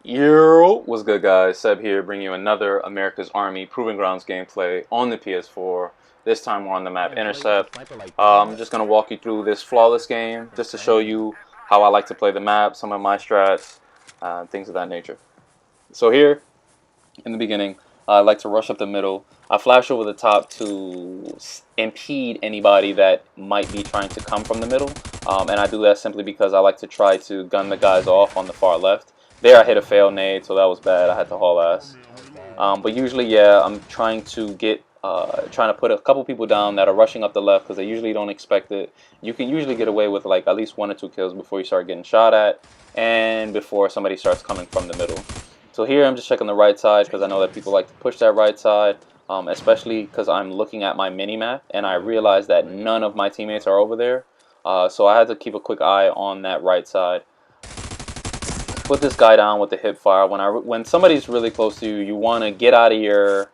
Yo, what's good, guys? Seb here, bringing you another America's Army Proving Grounds gameplay on the PS4. This time we're on the map Intercept. I'm just going to walk you through this flawless game just to show you how I like to play the map, some of my strats, things of that nature. So here, in the beginning, I like to rush up the middle. I flash over the top to impede anybody that might be trying to come from the middle. And I do that simply because I like to try to gun the guys off on the far left. There I hit a fail nade, so that was bad. I had to haul ass. But usually, yeah, I'm trying to trying to put a couple people down that are rushing up the left because they usually don't expect it. You can usually get away with like at least 1 or 2 kills before you start getting shot at and before somebody starts coming from the middle. So here I'm just checking the right side because I know that people like to push that right side, especially because I'm looking at my mini-map and I realize that none of my teammates are over there. So I had to keep a quick eye on that right side. Put this guy down with the hip fire. When somebody's really close to you, you want to get out of your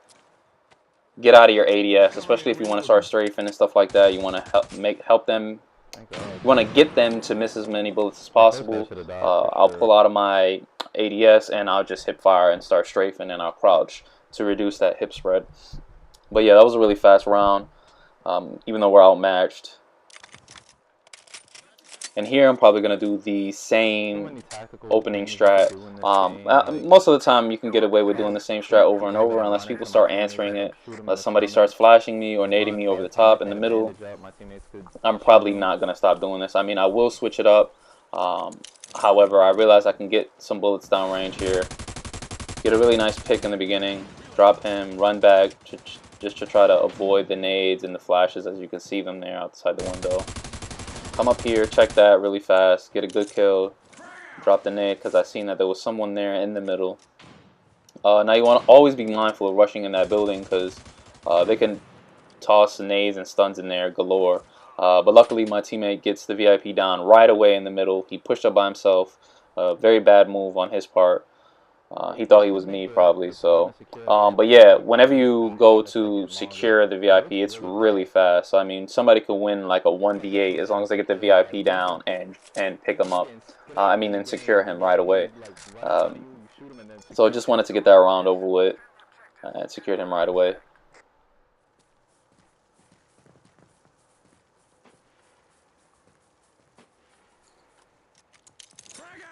ADS, especially if you want to start strafing and stuff like that. You want to help them. You want to get them to miss as many bullets as possible. I'll pull out of my ADS and I'll just hip fire and start strafing, and I'll crouch to reduce that hip spread. But yeah, that was a really fast round, even though we're outmatched. And here I'm probably going to do the same opening strat. Most of the time you can get away with doing the same strat over and over unless people start answering it. Unless somebody starts flashing me or nading me over the top in the middle, I'm probably not going to stop doing this. I mean, I will switch it up. However, I realize I can get some bullets downrange here. Get a really nice pick in the beginning. Drop him, run back just to try to avoid the nades and the flashes as you can see them there outside the window. Come up here, check that really fast, get a good kill, drop the nade because I seen that there was someone there in the middle. Now you want to always be mindful of rushing in that building because they can toss nades and stuns in there galore. But luckily my teammate gets the VIP down right away in the middle. He pushed up by himself. Very bad move on his part. He thought he was me probably. So, but yeah, whenever you go to secure the VIP, it's really fast. So I mean, somebody could win like a 1v8 as long as they get the VIP down and pick him up. And secure him right away. So I just wanted to get that round over with and secured him right away.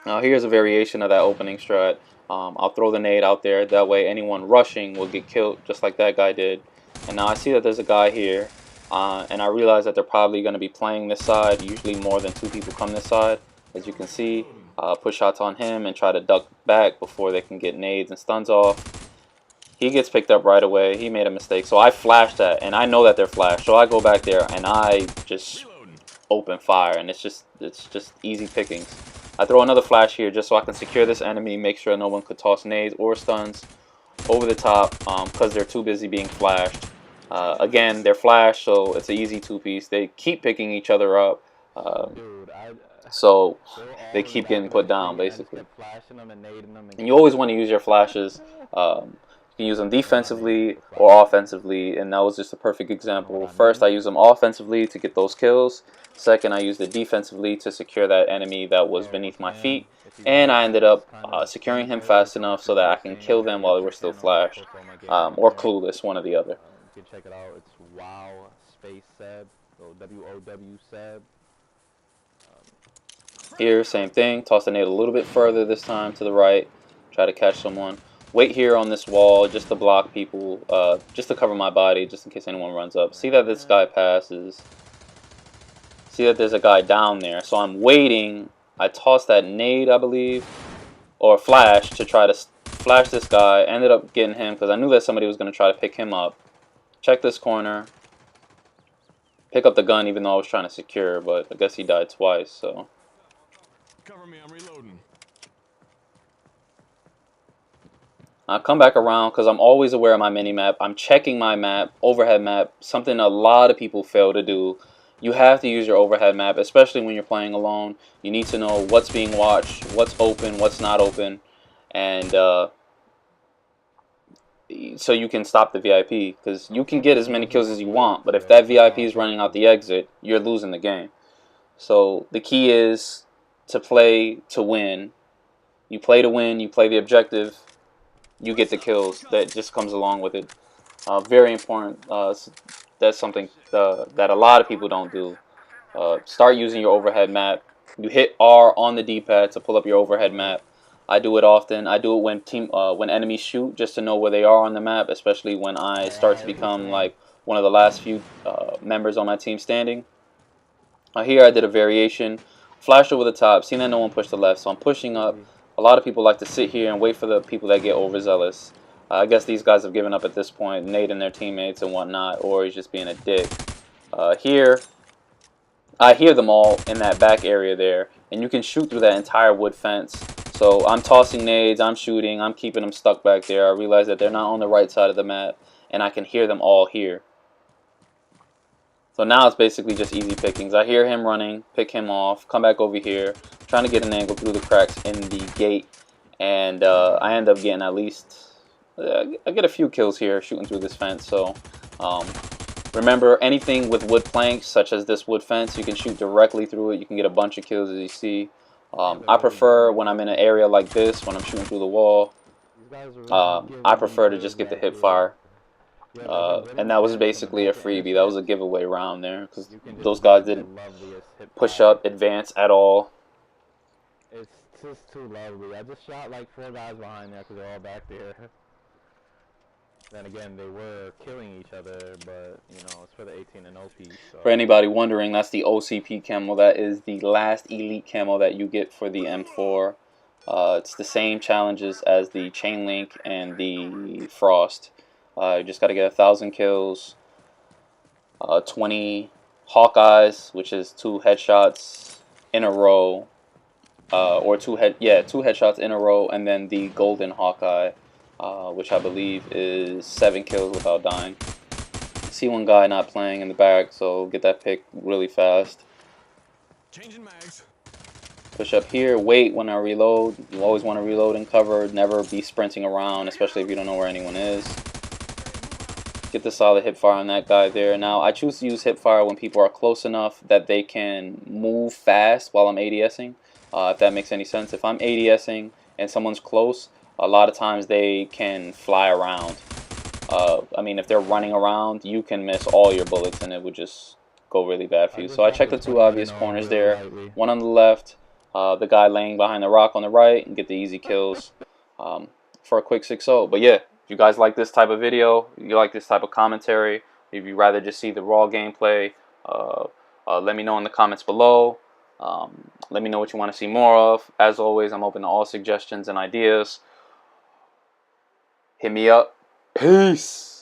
Now here's a variation of that opening strat. I'll throw the nade out there, that way anyone rushing will get killed just like that guy did. And now I see that there's a guy here, and I realize that they're probably going to be playing this side. Usually more than 2 people come this side, as you can see. Push shots on him and try to duck back before they can get nades and stuns off. He gets picked up right away. He made a mistake, so I flashed that, and I know that they're flashed, so I go back there and I just open fire, and it's just easy pickings. I throw another flash here just so I can secure this enemy, make sure no one could toss nades or stuns over the top because they're too busy being flashed. Again, they're flashed, so it's an easy 2-piece. They keep picking each other up, so they keep getting put down basically. And you always want to use your flashes. You can use them defensively or offensively, and that was just a perfect example. First, I used them offensively to get those kills. Second, I used it defensively to secure that enemy that was beneath my feet. And I ended up securing him fast enough so that I can kill them while they were still flashed. Or clueless, one or the other. You can check it out. It's wow space Seb. So WOW Seb. Here, same thing. Toss the nade a little bit further this time to the right. Try to catch someone. Wait here on this wall just to block people, just to cover my body, just in case anyone runs up. See that this guy passes. See that there's a guy down there. So I'm waiting. I tossed that nade, I believe, or flash to try to flash this guy. Ended up getting him because I knew that somebody was going to try to pick him up. Check this corner. Pick up the gun even though I was trying to secure, but I guess he died twice, so. Cover me, I'm reloading. I come back around because I'm always aware of my mini-map. I'm checking my map, overhead map, something a lot of people fail to do. You have to use your overhead map, especially when you're playing alone. You need to know what's being watched, what's open, what's not open, and so you can stop the VIP. Because you can get as many kills as you want, but if that VIP is running out the exit, you're losing the game. So the key is to play to win. You play to win. You play the objective. You get the kills. That just comes along with it. Very important. That's something that a lot of people don't do. Start using your overhead map. You hit R on the D-pad to pull up your overhead map. I do it often. I do it when enemies shoot, just to know where they are on the map, especially when I start to become like one of the last few members on my team standing. Here I did a variation, flashed over the top, seen that no one pushed the left, so I'm pushing up. A lot of people like to sit here and wait for the people that get overzealous. I guess these guys have given up at this point, nading their teammates and whatnot, or he's just being a dick. Here, I hear them all in that back area there, and you can shoot through that entire wood fence. So I'm tossing nades, I'm shooting, I'm keeping them stuck back there. I realize that they're not on the right side of the map, and I can hear them all here. So now it's basically just easy pickings. I hear him running, pick him off, come back over here, trying to get an angle through the cracks in the gate, and I end up getting at least, I get a few kills here shooting through this fence. So remember, anything with wood planks, such as this wood fence, you can shoot directly through it. You can get a bunch of kills, as you see. I prefer when I'm in an area like this, when I'm shooting through the wall, I prefer to just get the hip fire. And that was basically a freebie. That was a giveaway round there, because those guys didn't push up, advance at all. It's just too lovely. I just shot like 4 guys behind there because they're all back there. Then again, they were killing each other, but you know, it's for the 18 and OP. So. For anybody wondering, that's the OCP camo. That is the last elite camo that you get for the M4. It's the same challenges as the Chain Link and the Frost. You just got to get 1,000 kills, 20 Hawkeyes, which is 2 headshots in a row, or 2 headshots in a row, and then the Golden Hawkeye, which I believe is 7 kills without dying. See one guy not playing in the back, so get that pick really fast. Changing mags. Push up here, wait when I reload. You always want to reload and cover, never be sprinting around, especially if you don't know where anyone is. Get the solid hip fire on that guy there. Now, I choose to use hip fire when people are close enough that they can move fast while I'm ADSing, if that makes any sense. If I'm ADSing and someone's close, a lot of times they can fly around. I mean, if they're running around, you can miss all your bullets and it would just go really bad for you. So I checked the 2 obvious corners there. One on the left, the guy laying behind the rock on the right, and get the easy kills for a quick 6-0. But yeah. If you guys like this type of video, you like this type of commentary, if you'd rather just see the raw gameplay, let me know in the comments below. Let me know what you want to see more of. As always, I'm open to all suggestions and ideas. Hit me up. Peace.